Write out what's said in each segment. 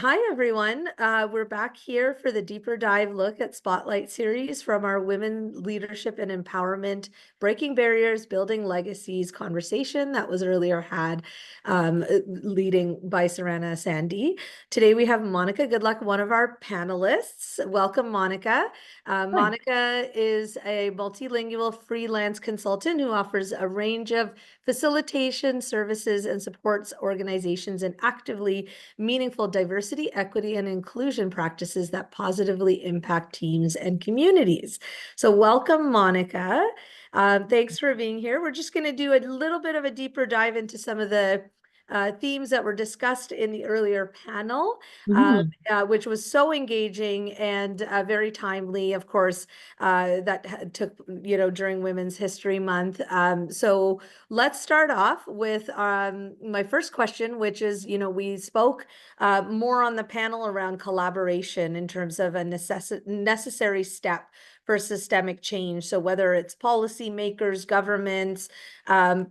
Hi, everyone. We're back here for the deeper dive look at Spotlight series from our Women Leadership and Empowerment Breaking Barriers, Building Legacies conversation that was earlier had leading by Surrana Sandy. Today we have Monika Goodluck, one of our panelists. Welcome, Monika. Monika is a multilingual freelance consultant who offers a range of facilitation services and supports organizations in actively meaningful diversity, equity, and inclusion practices that positively impact teams and communities. So welcome, Monika. Thanks for being here. We're just going to do a little bit of a deeper dive into some of the themes that were discussed in the earlier panel, which was so engaging and very timely, of course, that took, during Women's History Month. So let's start off with my first question, which is, we spoke more on the panel around collaboration in terms of a necessary step for systemic change. So whether it's policymakers, governments,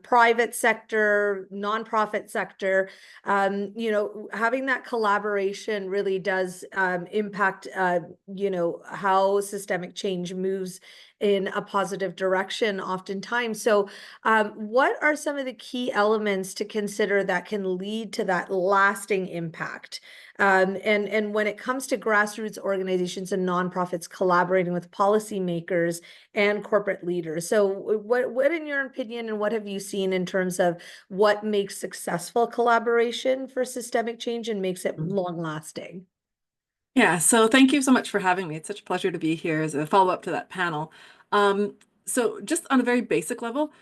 private sector, nonprofit sector, having that collaboration really does impact, how systemic change moves in a positive direction oftentimes. So what are some of the key elements to consider that can lead to that lasting impact? And when it comes to grassroots organizations and nonprofits collaborating with policymakers and corporate leaders. So what in your opinion, and what have you seen in terms of what makes successful collaboration for systemic change and makes it long lasting? Yeah, so thank you so much for having me. It's such a pleasure to be here as a follow-up to that panel. So just on a very basic level,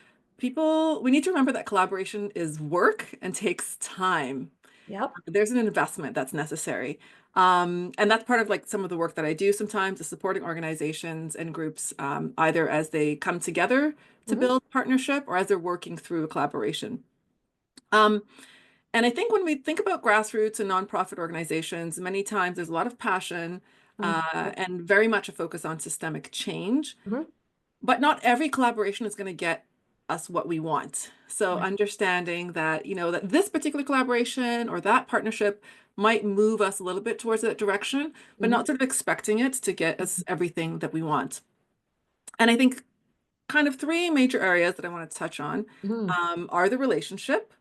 we need to remember that collaboration is work and takes time. Yep. There's an investment that's necessary. And that's part of like some of the work that I do sometimes is supporting organizations and groups, either as they come together to build partnership or as they're working through a collaboration. And I think when we think about grassroots and nonprofit organizations, many times there's a lot of passion and very much a focus on systemic change. But not every collaboration is going to get us what we want. So understanding that, that this particular collaboration or that partnership might move us a little bit towards that direction, but not sort of expecting it to get us everything that we want. And I think kind of three major areas that I want to touch on are the relationship,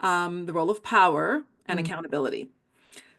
the role of power, and accountability.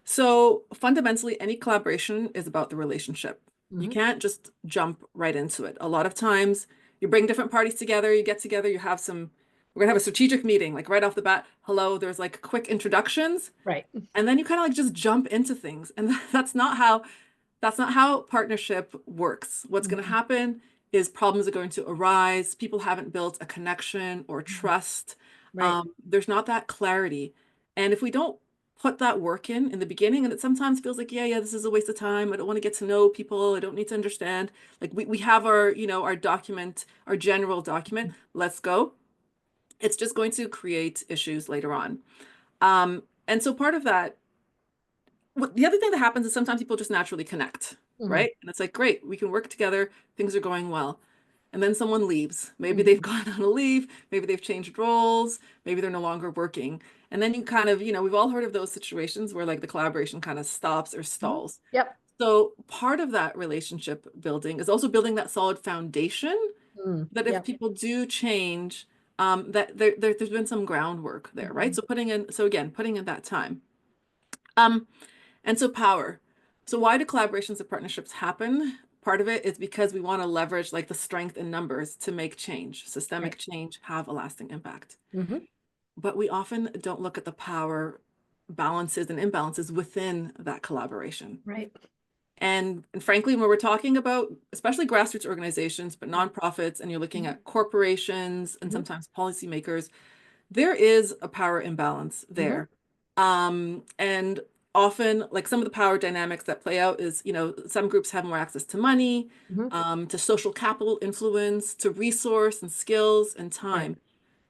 So fundamentally, any collaboration is about the relationship. You can't just jump right into it. A lot of times you bring different parties together, you get together, we're gonna have a strategic meeting, like right off the bat, hello, there's like quick introductions. Right. And then you kind of like just jump into things. And that's not how partnership works. What's going to happen is problems are going to arise. People haven't built a connection or trust. Right. There's not that clarity. And if we don't put that work in the beginning, and it sometimes feels like, yeah, this is a waste of time. I don't want to get to know people. I don't need to understand. Like we have our, our document, our general document. Let's go. It's just going to create issues later on. And so part of that, the other thing that happens is sometimes people just naturally connect, right? And it's like, great, we can work together, things are going well. And then someone leaves. Maybe they've gone on a leave, maybe they've changed roles, maybe they're no longer working. And then you kind of, we've all heard of those situations where like the collaboration kind of stops or stalls. Yep. So part of that relationship building is also building that solid foundation that if people do change, that there's been some groundwork there, right? So putting in that time. And so power. So why do collaborations and partnerships happen? Part of it is because we want to leverage like the strength in numbers to make change, systemic change, have a lasting impact. But we often don't look at the power balances and imbalances within that collaboration. Right. And frankly, when we're talking about especially grassroots organizations, but nonprofits, and you're looking at corporations and sometimes policymakers, there is a power imbalance there. And often, like some of the power dynamics that play out is, some groups have more access to money, to social capital influence, to resource and skills and time.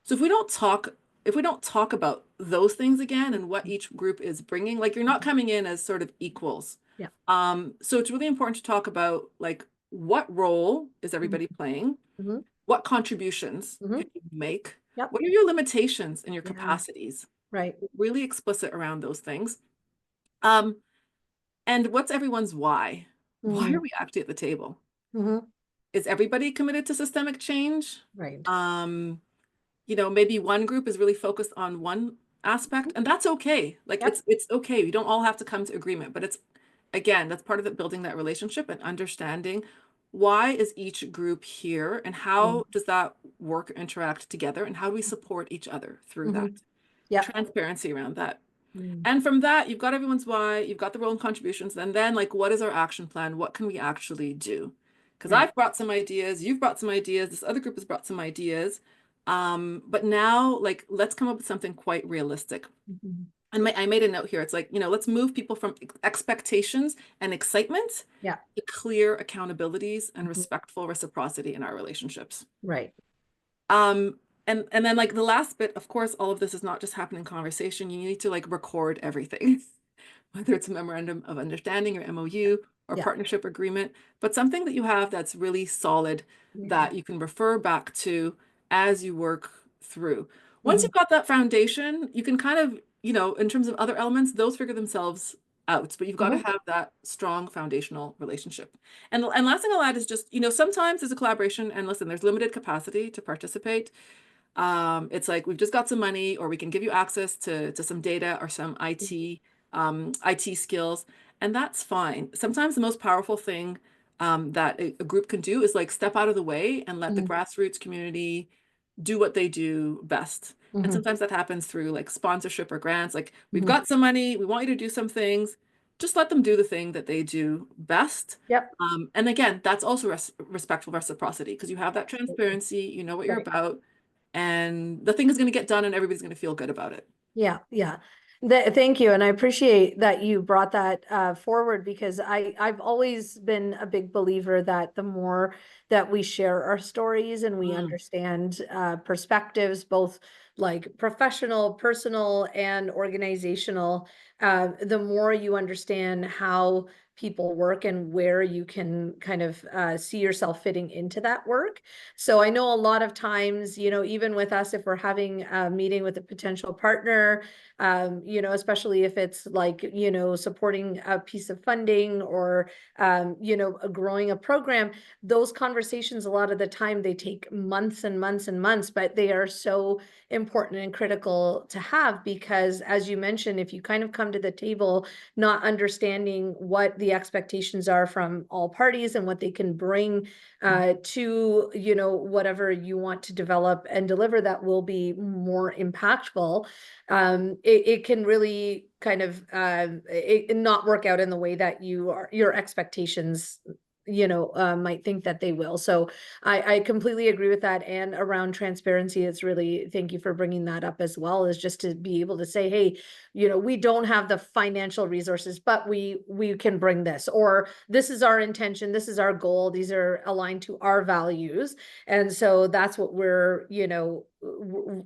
So if we don't talk about those things again and what each group is bringing, like you're not coming in as sort of equals. So it's really important to talk about like what role is everybody playing? What contributions can you make? What are your limitations and your capacities? Right. Really explicit around those things. And what's everyone's why? Why are Mm, we actually at the table? mhm. Is everybody committed to systemic change? Right. Um, maybe one group is really focused on one aspect, and that's okay. Like Yep. it's okay. We don't all have to come to agreement, but it's again, that's part of it, building that relationship and understanding why is each group here and Mm, how does that work interact together and how do we support each other through that? mhm. Yep. Transparency around that. Mm, And from that, you've got everyone's why, you've got the role and contributions, and then like, what is our action plan? What can we actually do? Because right. I've brought some ideas, you've brought some ideas, this other group has brought some ideas. But now, like, let's come up with something quite realistic. Mhm. And I made a note here. It's like, let's move people from expectations and excitement Yeah. to clear accountabilities and Mhm. respectful reciprocity in our relationships. Right. Um, and then like the last bit, of course, all of this is not just happening in conversation. You need to like record everything, whether it's a memorandum of understanding or MOU or Yeah. partnership agreement, but something that you have that's really solid Yeah. that you can refer back to as you work through. Once Mhm. you've got that foundation, you can kind of, in terms of other elements, those figure themselves out, but you've got to Mhm. have that strong foundational relationship. And last thing I'll add is just, sometimes there's a collaboration and listen, there's limited capacity to participate. It's like we've just got some money, or we can give you access to some data or some IT skills, and that's fine. Sometimes the most powerful thing that a group can do is like step out of the way and let the Mhm. grassroots community do what they do best. And Mhm. sometimes that happens through like sponsorship or grants. Like, we've Mhm. got some money, we want you to do some things. Just let them do the thing that they do best. Yep. And again, that's also respectful reciprocity because you have that Absolutely. transparency, you know what you're Right. about, and the thing is going to get done and everybody's going to feel good about it. Yeah, yeah. Thank you. And I appreciate that you brought that forward because I've always been a big believer that the more that we share our stories and we Mm, understand perspectives, both like professional, personal, and organizational, the more you understand how people work and where you can kind of see yourself fitting into that work. So I know a lot of times, even with us, if we're having a meeting with a potential partner, especially if it's like, supporting a piece of funding or, growing a program, those conversations, a lot of the time, they take months and months and months, but they are so important and critical to have because, as you mentioned, if you kind of come to the table not understanding what the expectations are from all parties and what they can bring to whatever you want to develop and deliver that will be more impactful, it can really kind of it not work out in the way that your expectations might think that they will. So I completely agree with that. And around transparency, it's really, thank you for bringing that up as well, is just to be able to say, hey, we don't have the financial resources, but we can bring this, or this is our intention, this is our goal, these are aligned to our values. And so that's what we're,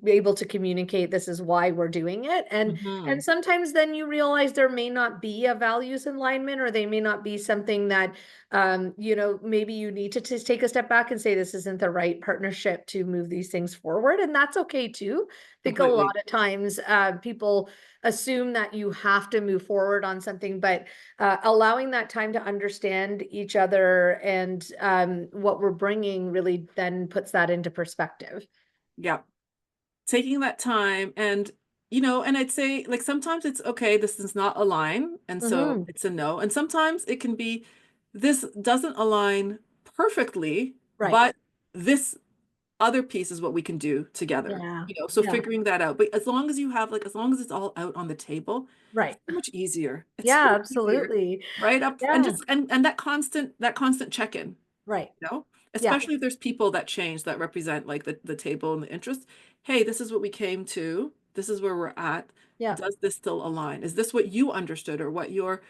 able to communicate, this is why we're doing it. And mhm. sometimes then you realize there may not be a values alignment, or they may not be something that maybe you need to just take a step back and say, this isn't the right partnership to move these things forward. And that's okay too. I think a Completely. lot of times people assume that you have to move forward on something, but allowing that time to understand each other and what we're bringing really then puts that into perspective. Yeah. Taking that time and I'd say like sometimes it's okay, this does not align, and so Hmm. it's a no. And sometimes it can be this doesn't align perfectly, Right. but this other piece is what we can do together. Yeah. So Yeah. figuring that out. But as long as you have like as long as it's all out on the table, Right. it's so much easier. It's so Yeah, much easier. absolutely. Right up and Yeah. just and that constant check-in, Right. you know, Yeah. especially if there's people that change that represent like the table and the interest. Hey, this is what we came to. This is where we're at. Yeah. Does this still align? Is this what you understood or what your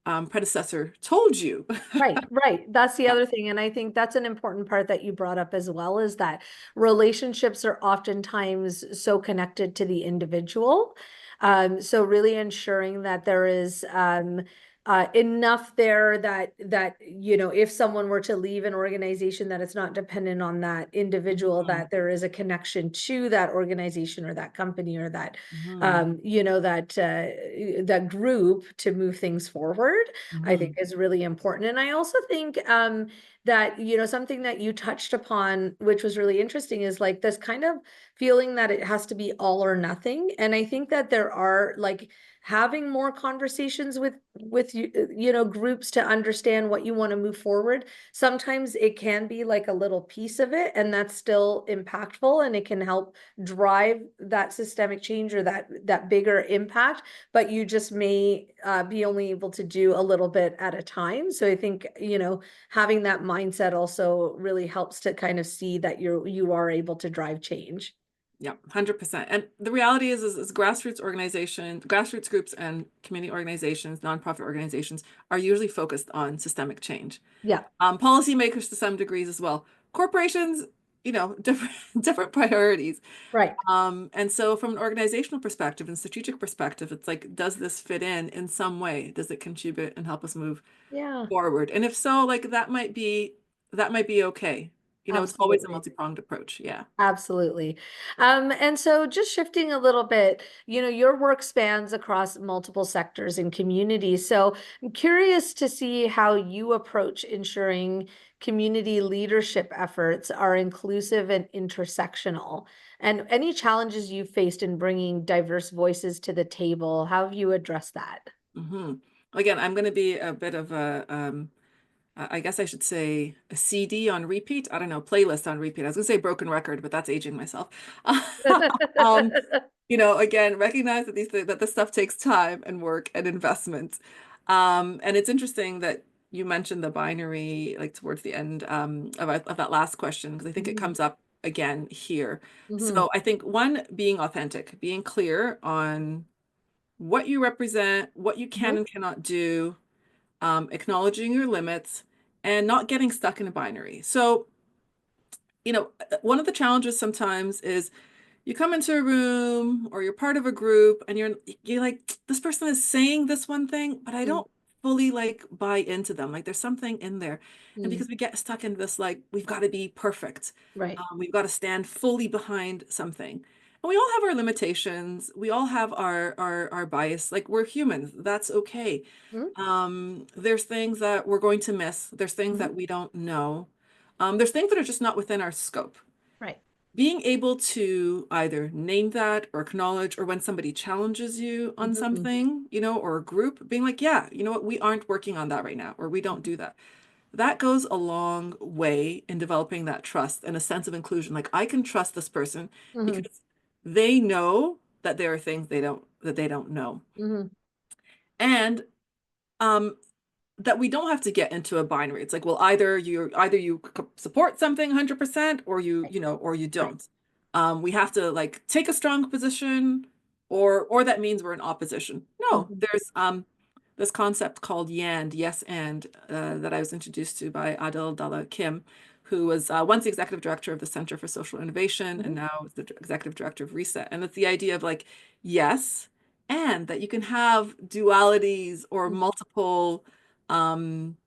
predecessor told you? Right, right. That's the Yeah. other thing. And I think that's an important part that you brought up as well, is that relationships are oftentimes so connected to the individual. So really ensuring that there is enough there that if someone were to leave an organization, that it's not dependent on that individual, Mhm. that there is a connection to that organization or that company or that Mhm. that group to move things forward, I think Mhm. is really important. And I also think that something that you touched upon, which was really interesting, is like this kind of feeling that it has to be all or nothing. And I think that there are like having more conversations with groups to understand what you want to move forward. Sometimes it can be like a little piece of it, and that's still impactful, and it can help drive that systemic change or that bigger impact, but you just may be only able to do a little bit at a time. So I think having that mindset also really helps to kind of see that you are able to drive change. Yeah, 100%. And the reality is grassroots organizations, grassroots groups and community organizations, nonprofit organizations are usually focused on systemic change. Yeah. Policymakers to some degrees as well. Corporations, different different priorities. Right. And so from an organizational perspective and strategic perspective, it's like, does this fit in some way? Does it contribute and help us move Yeah. forward? And if so, like that might be okay. It's always a Absolutely. multi-pronged approach. Yeah. Absolutely. And so just shifting a little bit, your work spans across multiple sectors and communities. So I'm curious to see how you approach ensuring community leadership efforts are inclusive and intersectional, and any challenges you faced in bringing diverse voices to the table. How have you addressed that? hmm Again, I'm going to be a bit of I guess I should say a CD on repeat. I don't know, playlist on repeat. I was going to say broken record, but that's aging myself. Um, again, recognize that this stuff takes time and work and investment. And it's interesting that you mentioned the binary, like towards the end of that last question, because I think it Mhm. comes up again here. Mhm. So I think one, being authentic, being clear on what you represent, what you can Mhm. and cannot do, acknowledging your limits, and not getting stuck in a binary. So, one of the challenges sometimes is you come into a room or you're part of a group and you're like, this person is saying this one thing, but I Mhm. don't fully like buy into them. Like there's something in there. And Mhm. because we get stuck in this, like, we've got to be perfect. Right. We've got to stand fully behind something. And we all have our limitations. We all have our bias. Like we're humans. That's okay. Mhm. There's things that we're going to miss. There's things Mhm. that we don't know. There's things that are just not within our scope. Right. Being able to either name that or acknowledge, or when somebody challenges you on Mhm. something, or a group, being like, yeah, you know what, we aren't working on that right now, or we don't do that. That goes a long way in developing that trust and a sense of inclusion. Like I can trust this person Mhm. because they know that there are things they don't know. Mhm. And um, that we don't have to get into a binary. It's like, well, either you support something 100% or you, Right. or you Right. don't. We have to like take a strong position, or that means we're in opposition. No, Mhm. there's this concept called YAND, yes and, that I was introduced to by Adel Dalla Kim, who was once the executive director of the Center for Social Innovation and Mhm. now is the executive director of Reset. And it's the idea of like, yes, and that you can have dualities or Mhm. multiple um,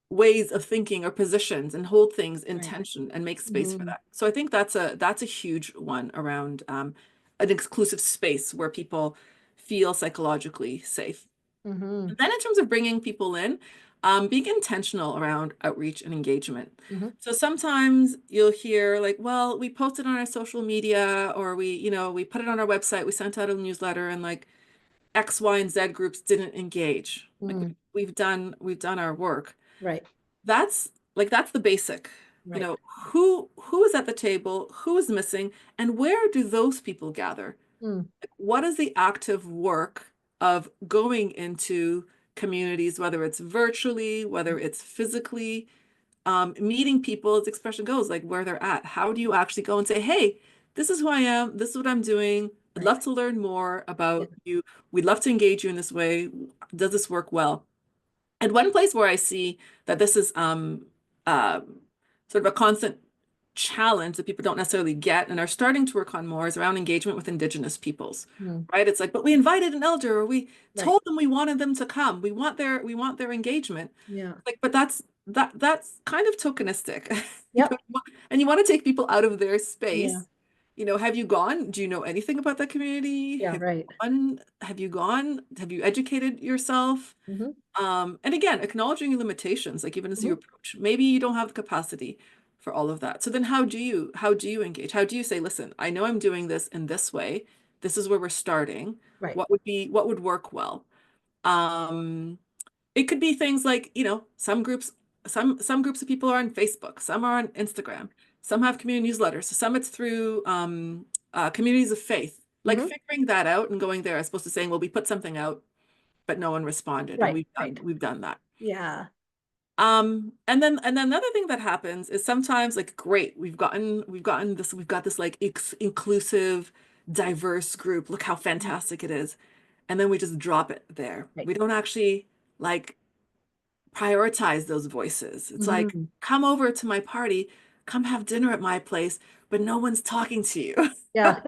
ways of thinking or positions and hold things in Right. tension and make space for Mhm. that. So I think that's a huge one around an exclusive space where people feel psychologically safe. Mhm. And then in terms of bringing people in, being intentional around outreach and engagement. Mhm. So sometimes you'll hear like, well, we posted on our social media, or we put it on our website, we sent out a newsletter, and like X, Y, and Z groups didn't engage. Like Mhm. we've done our work. Right. That's the basic. Right. Who is at the table, who is missing, and where do those people gather? Mm. Like, what is the active work of going into communities, whether it's virtually, whether it's physically, meeting people, as the expression goes, like where they're at. How do you actually go and say, hey, this is who I am, this is what I'm doing. I'd Right. love to learn more Yeah. about you. We'd love to engage you in this way. Does this work well? And one place where I see that this is sort of a constant challenge that people don't necessarily get and are starting to work on more is around engagement with Indigenous peoples, Mm. right? It's like, but we invited an elder, or we Right. told them we wanted them to come. We want their engagement. Yeah. Like, but that's kind of tokenistic. Yep. And you want to take people out of their Yeah. space. Have you gone? Do you know anything about that community? Yeah. Right. Have you gone? Have you educated yourself? Hmm. And again, acknowledging your limitations, like even as you Hmm. approach, maybe you don't have the capacity for all of that. So then how do you engage? How do you say, listen, I know I'm doing this in this way. This is where we're starting. Right. What would work well? Um, it could be things like, some groups of people are on Facebook, some are on Instagram, some have community newsletters, some it's through communities of faith. Like Hmm. figuring that out and going there as opposed to saying, well, we put something out, but no one responded, and Right. we've done Right. we've done that. Yeah. And then another thing that happens is sometimes like, great, we've got this like inclusive, diverse group. Look how Mhm. fantastic it is. And then we just drop it there. Right. We don't actually like prioritize those voices. It's like, Hmm. come over to my party, come have dinner at my place, but no one's talking to you. Yeah.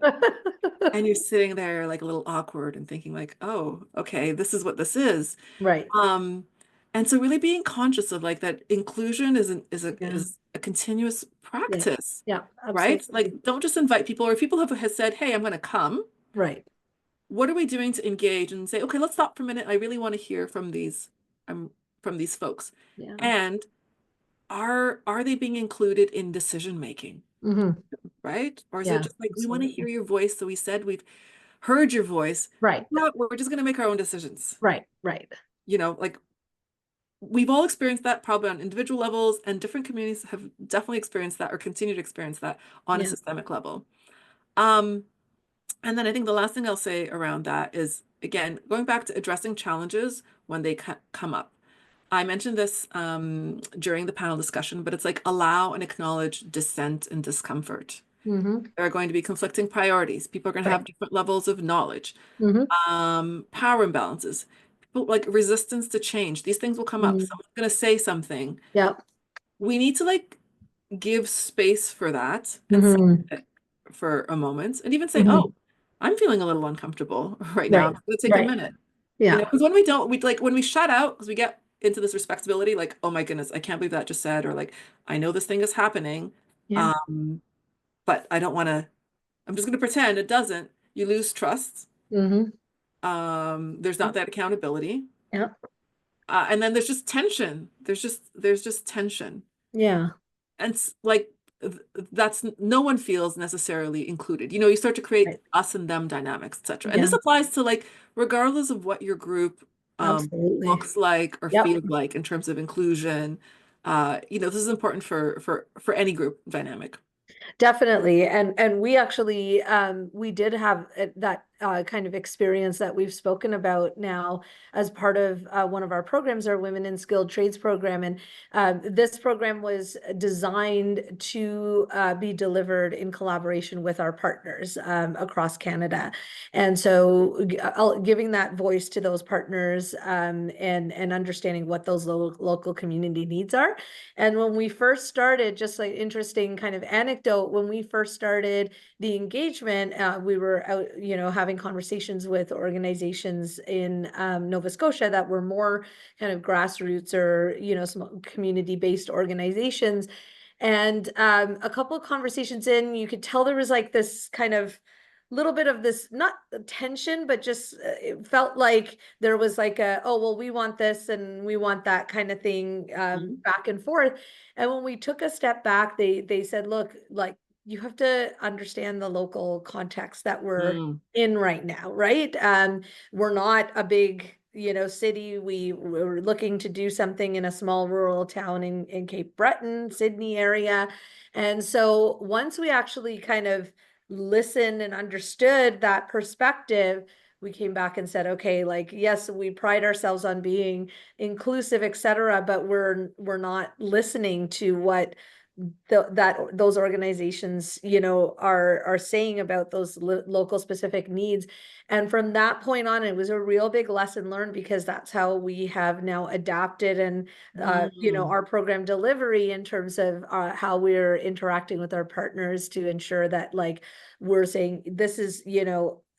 And you're sitting there like a little awkward and thinking like, oh, okay, this is what this is. Right. Um, and so really being conscious of like that inclusion Yeah. is a continuous Yeah. practice, Yeah. right? Like Absolutely. don't just invite people, or if people has said, hey, I'm going to come, Right. what are we doing to engage and say, okay, let's stop for a minute. I really want to hear from these folks. Yeah. And are they being included in decision making, Hmm. right? Or is it Yeah. just like, we want to hear Absolutely. your voice, so we said we've heard your voice, Right. but we're just going to make our own decisions. Right. Right. Like we've all experienced that probably on individual levels, and different communities have definitely experienced that or continue to experience that on a Yeah. systemic level. Um, and then I think the last thing I'll say around that is, again, going back to addressing challenges when they come up. I mentioned this during the panel discussion, but it's like, allow and acknowledge dissent and discomfort. Hmm. There are going to be conflicting priorities. People are going to Right. have different levels of knowledge, Hmm. power imbalances, people like resistance to change. These things will come up. Hmm. Someone's going to say something. Yeah. We need to like give space for that and sit Hmm. with it for a moment and even say, Hmm. oh, I'm feeling a little uncomfortable right now. Right. I'm going to take a Right. minute. Yeah. Because when we don't, we like when we shut out, because we get into this respectability, like, oh my goodness, I can't believe that just said, or like, I know this thing is happening, Yeah. um, but I don't want to, I'm just going to pretend it doesn't. You lose trust. Hmm. There's not that accountability. Yeah. And then there's just tension. There's just tension. Yeah. And like that's no one feels necessarily included. You start to create Right. us and them dynamics, etc. And Yeah. this applies to like regardless of what your group Absolutely. looks like or Yep. feels like in terms of inclusion. This is important for any group dynamic. Definitely. And we actually we did have that kind of experience that we've spoken about now as part of one of our programs, our Women in Skilled Trades program. And this program was designed to be delivered in collaboration with our partners across Canada. And so giving that voice to those partners and understanding what those local community needs are. And when we first started, just like interesting kind of anecdote, when we first started the engagement, we were out, having conversations with organizations in Nova Scotia that were more kind of grassroots or, some community-based organizations. And a couple of conversations in, you could tell there was like this kind of little bit of this, not tension, but just it felt like there was like oh, well, we want this and we want that kind of thing Mhm. back and forth. And when we took a step back, they said, look, like you have to understand the local context that we're Mm, in right now, right? We're not a big, city. We're looking to do something in a small rural town in Cape Breton, Sydney area. And so once we actually kind of listened and understood that perspective, we came back and said, okay, like, yes, we pride ourselves on being inclusive, et cetera, but we're not listening to what those organizations, are saying about those local specific needs. And from that point on, it was a real big lesson learned, because that's how we have now adapted and Mm. our program delivery in terms of how we're interacting with our partners to ensure that, like, we're saying this is,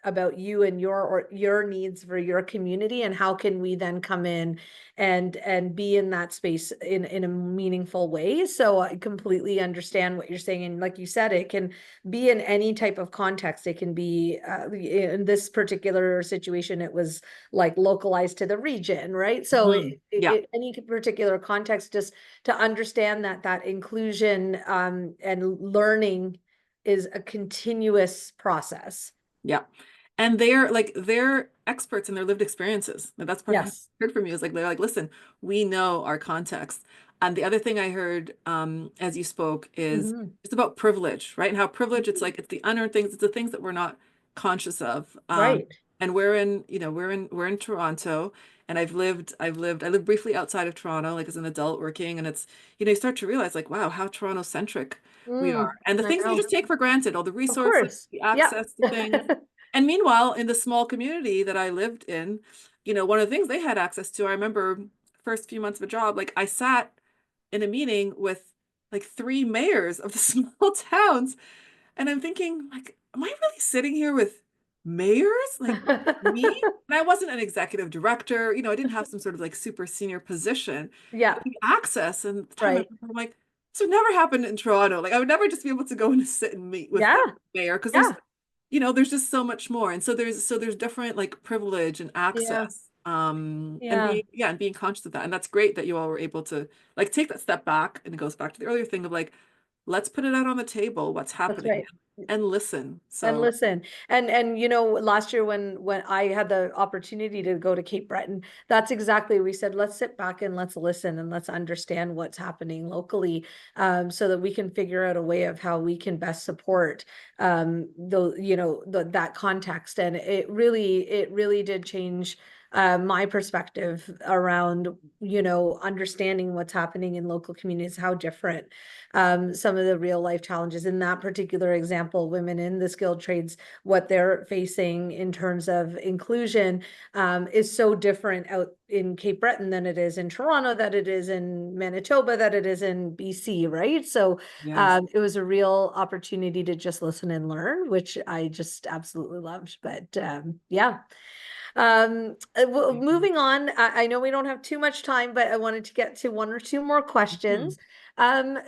about you and your needs for your community, and how can we then come in and be in that space in a meaningful way. So I completely understand what you're saying, and like you said, it can be in any type of context. It can be in this particular situation, it was like localized to the region, right? So Mhm. Yeah. any particular context, just to understand that inclusion and learning is a continuous process. Yeah. And they're experts in their lived experiences. And that's part of what Yes. I heard from you is like they're like, listen, we know our context. And the other thing I heard as you spoke is Mhm. it's about privilege, right? And how privilege, it's like it's the unearned things, it's the things that we're not conscious of. Right. And we're in Toronto, and I lived briefly outside of Toronto, like as an adult working, and it's, you start to realize like, wow, how Toronto centric we are. And the I things that you know. just take for granted, all the Of resources, course. the Yep. access to things. And meanwhile, in the small community that I lived in, one of the things they had access to, I remember first few months of a job, like I sat in a meeting with like three mayors of the small towns, and I'm thinking, like, am I really sitting here with mayors? Like me? And I wasn't an executive director, I didn't have some sort of like super senior position, Yeah. but the access and the time Right. I'm like, this would never happen in Toronto. Like I would never just be able to go and sit and meet with Yeah. the mayor because Yeah. there's just so much more. And so there's different like privilege and Yeah. access. And Yeah. being conscious of that. And that's great that you all were able to like take that step back. And it goes back to the earlier thing of like, let's put it out on the table, what's That's happening, right. and listen. And So listen, and last year when I had the opportunity to go to Cape Breton, that's exactly, we said, let's sit back and let's listen and let's understand what's happening locally, so that we can figure out a way of how we can best support that context. And it really did change my perspective around, understanding what's happening in local communities, how different some of the real life challenges in that particular example, women in the skilled trades, what they're facing in terms of inclusion is so different out in Cape Breton than it is in Toronto, that it is in Manitoba, that it is in BC, right? So yes. it was a real opportunity to just listen and learn, which I just absolutely loved. But yeah. Moving on, I know we don't have too much time, but I wanted to get to one or two more Mhm. questions.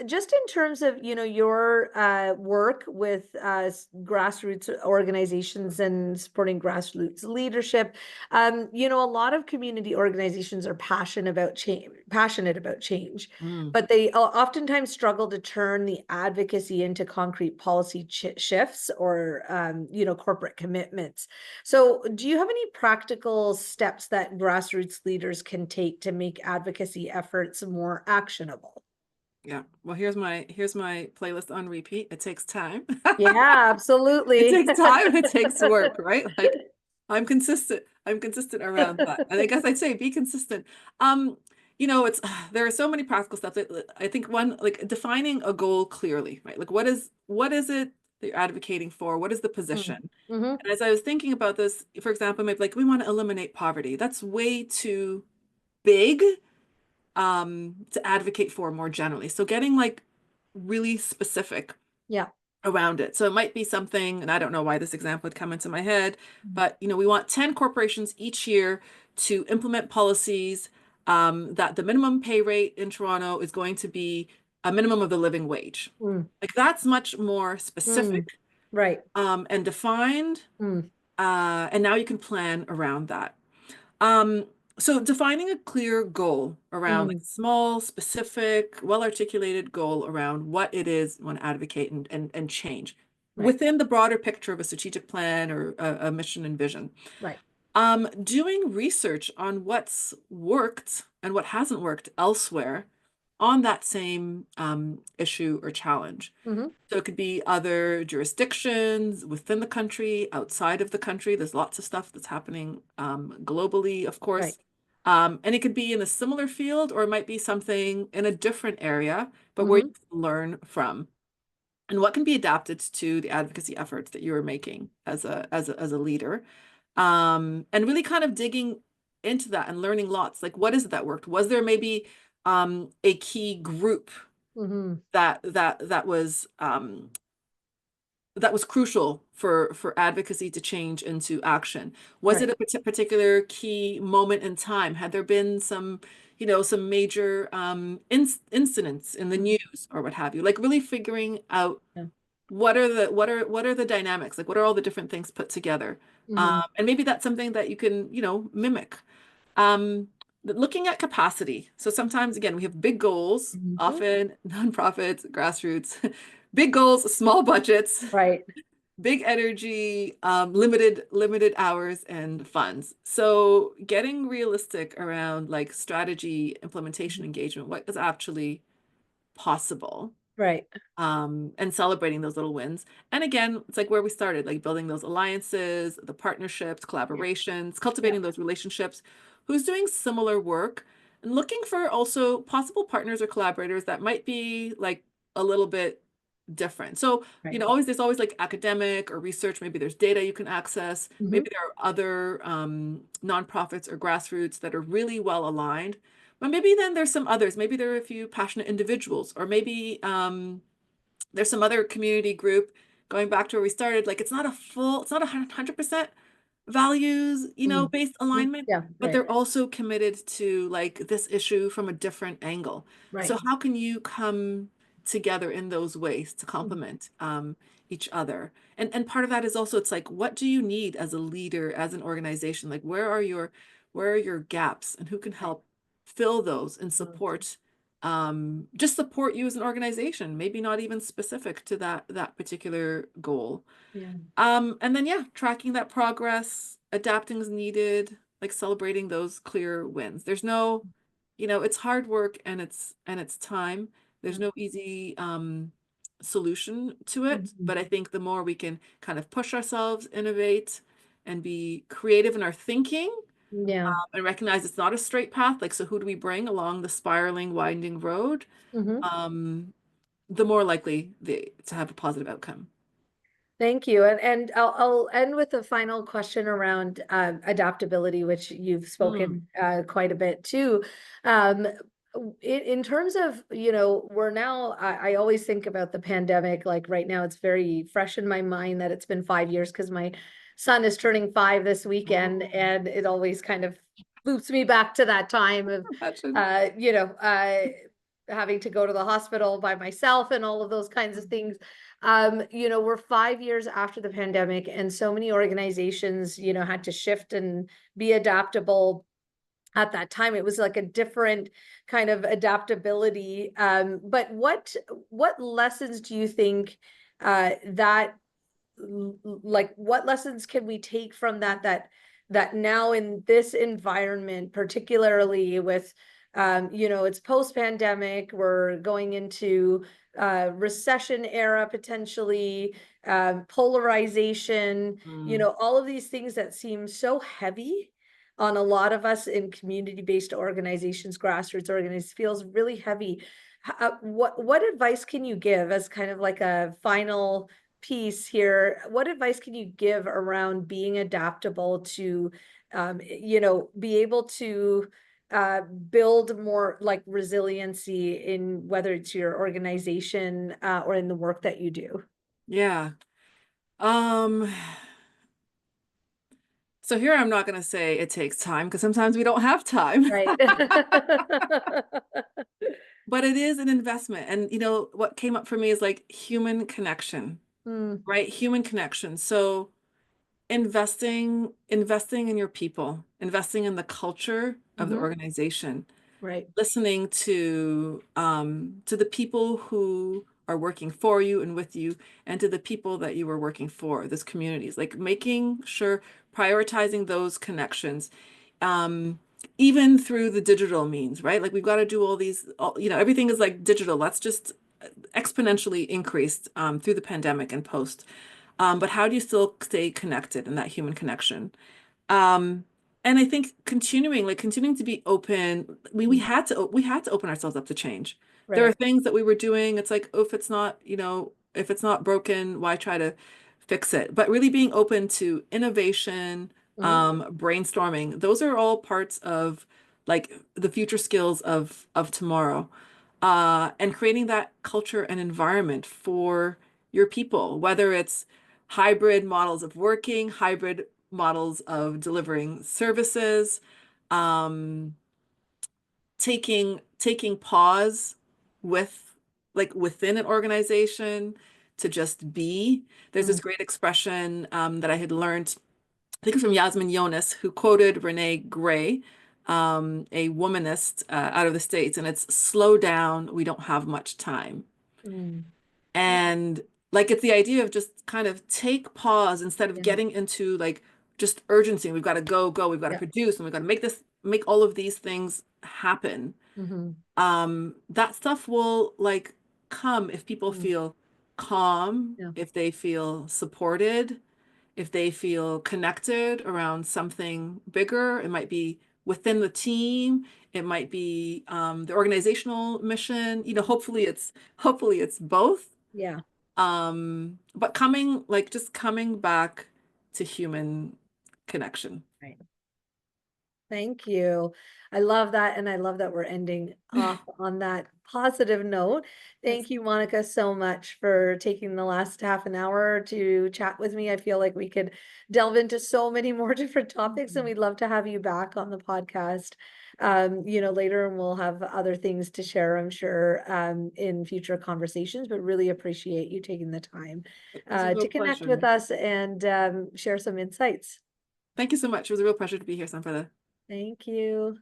Just in terms of, your work with grassroots organizations and supporting grassroots leadership, a lot of community organizations are passionate about change, Mm. but they oftentimes struggle to turn the advocacy into concrete policy shifts or, corporate commitments. So, do you have any practical steps that grassroots leaders can take to make advocacy efforts more actionable? Yeah. Well, here's my playlist on repeat. It takes time. Yeah, It absolutely. takes time and it takes work, right? Like I'm consistent. I'm consistent around that. And I guess I'd say be consistent. It's there are so many practical steps. I think one, like defining a goal clearly, right? Like what is it that you're advocating for? What is the Mm. position? Hmm. And as I was thinking about this, for example, maybe like we want to eliminate poverty. That's way too big to advocate for more generally. So getting like really specific Yeah. around it. So it might be something, and I don't know why this example would come into my head, but we want 10 corporations each year to implement policies that the minimum pay rate in Toronto is going to be a minimum of the living wage. Mm. Like that's much more specific Mm. Right. and defined. Mm. And now you can plan around that. Um, so defining a clear goal around like Mm. small, specific, well-articulated goal around what it is you want to advocate and change Right. within the broader picture of a strategic plan or a mission and vision. Right. Doing research on what's worked and what hasn't worked elsewhere on that same issue or challenge. Hmm. So it could be other jurisdictions within the country, outside of the country. There's lots of stuff that's happening globally, of Right. course. And it could be in a similar field, or it might be something in a different area, but where Mm-hmm. you can learn from. And what can be adapted to the advocacy efforts that you are making as a leader. And really kind of digging into that and learning lots. Like, what is it that worked? Was there maybe a key group Mm-hmm. that was crucial for advocacy to change into action? Was it Right. a particular key moment in time? Had there been some, some major incidents in the Mhm. news or what have you? Like really figuring out Yeah. what are the dynamics? Like what are all the different things put together? Mm-hmm. And maybe that's something that you can, mimic. Um, Looking at capacity. So sometimes, again, we have big goals, Mm-hmm. often nonprofits, grassroots, big goals, small budgets, Right. big energy, limited hours and funds. So getting realistic around like strategy, implementation, engagement, what is actually possible, Right. and celebrating those little wins. And again, it's like where we started, like building those alliances, the partnerships, Yeah. collaborations, Yeah. cultivating those relationships, who's doing similar work, and looking for also possible partners or collaborators that might be like a little bit different. So, Right. there's always like academic or research, maybe there's data you can access, Mm-hmm. maybe there are other nonprofits or grassroots that are really well aligned. But maybe then there's some others. Maybe there are a few passionate individuals, or maybe there's some other community group going back to where we started. Like it's not 100% values, based Mm-hmm. alignment, Yeah. but Right. they're also committed to like this issue from a different angle. Right. So how can you come together in those ways to Mhm. complement each other? And part of that is also, it's like, what do you need as a leader, as an organization? Like where are your gaps, and who can Right. help fill those and Mm. just support you as an organization, maybe not even specific to that particular goal. Yeah. And then yeah, tracking that progress, adapting as needed, like celebrating those clear wins. There's no, it's hard work, and it's time. There's Yeah. no easy solution to it, Mhm. but I think the more we can kind of push ourselves, innovate, and be creative in our thinking, Yeah. and recognize it's not a straight path. Like, so who do we bring along the spiraling, winding road? Mm-hmm. Um, the more likely to have a positive outcome. Thank you. And I'll end with a final question around adaptability, which you've Mm, spoken quite a bit too. In terms of, we're now, I always think about the pandemic, like right now, it's very fresh in my mind that it's been 5 years because my son is turning 5 this weekend, oh, and it always kind of loops me back to that time of, imagine. uh, you know, uh, having to go to the hospital by myself and all of those kinds of things. We're 5 years after the pandemic, and so many organizations, had to shift and be adaptable. At that time, it was like a different kind of adaptability. But what lessons do you think that like what lessons can we take from that now in this environment, particularly with it's post-pandemic, we're going into recession era potentially, polarization, Mm, all of these things that seem so heavy on a lot of us in community-based organizations, grassroots organizations, feels really heavy. What advice can you give as kind of like a final piece here? What advice can you give around being adaptable to, be able to build more like resiliency in whether it's your organization or in the work that you do? yeah. Um, so here I'm not going to say it takes time, because sometimes we don't have time. Right. But it is an investment. And what came up for me is like human connection, Mm, right? Human connection. So investing in your people, investing in the culture of the mhm. organization, Right. listening to the people who are working for you and with you, and to the people that you are working for, those communities, like making sure, prioritizing those connections, um, even through the digital means, right? Like we've got to do everything is like digital. That's just exponentially increased through the pandemic and post. But how do you still stay connected in that human connection? Um, And I think continuing to be open, we had to open ourselves up to change. There are Right. things that we were doing, it's like, oh, if it's not, if it's not broken, why try to fix it? But really being open to innovation, Mhm. brainstorming, those are all parts of like the future skills of tomorrow. And creating that culture and environment for your people, whether it's hybrid models of working, hybrid models of delivering services, um, taking pause with like within an organization to just be. There's Mm. this great expression that I had learned, I think it's from Yasmin Yonis, who quoted Renee Gray, a womanist out of the States, and it's slow down, we don't have much time. Mm. And like it's the idea of just kind of take pause instead of Yeah. getting into like just urgency. We've got to go, we've got to Yeah. produce, and we've got to make all of these things happen. Hmm. That stuff will like come if people Mm. feel calm, Yeah. if they feel supported, if they feel connected around something bigger. It might be within the team, it might be the organizational mission. Hopefully it's both. Yeah. But just coming back to human connection. Right. Thank you. I love that. And I love that we're ending off on that positive note. Yes. Thank you, Monica, so much for taking the last half an hour to chat with me. I feel like we could delve into so many more different topics, and we'd love to have you back on the podcast, later, and we'll have other things to share, I'm sure, in future conversations, but really appreciate you taking the time It was a real to connect with pleasure. us and share some insights. Thank you so much. It was a real pleasure to be here, Sampada. Thank you.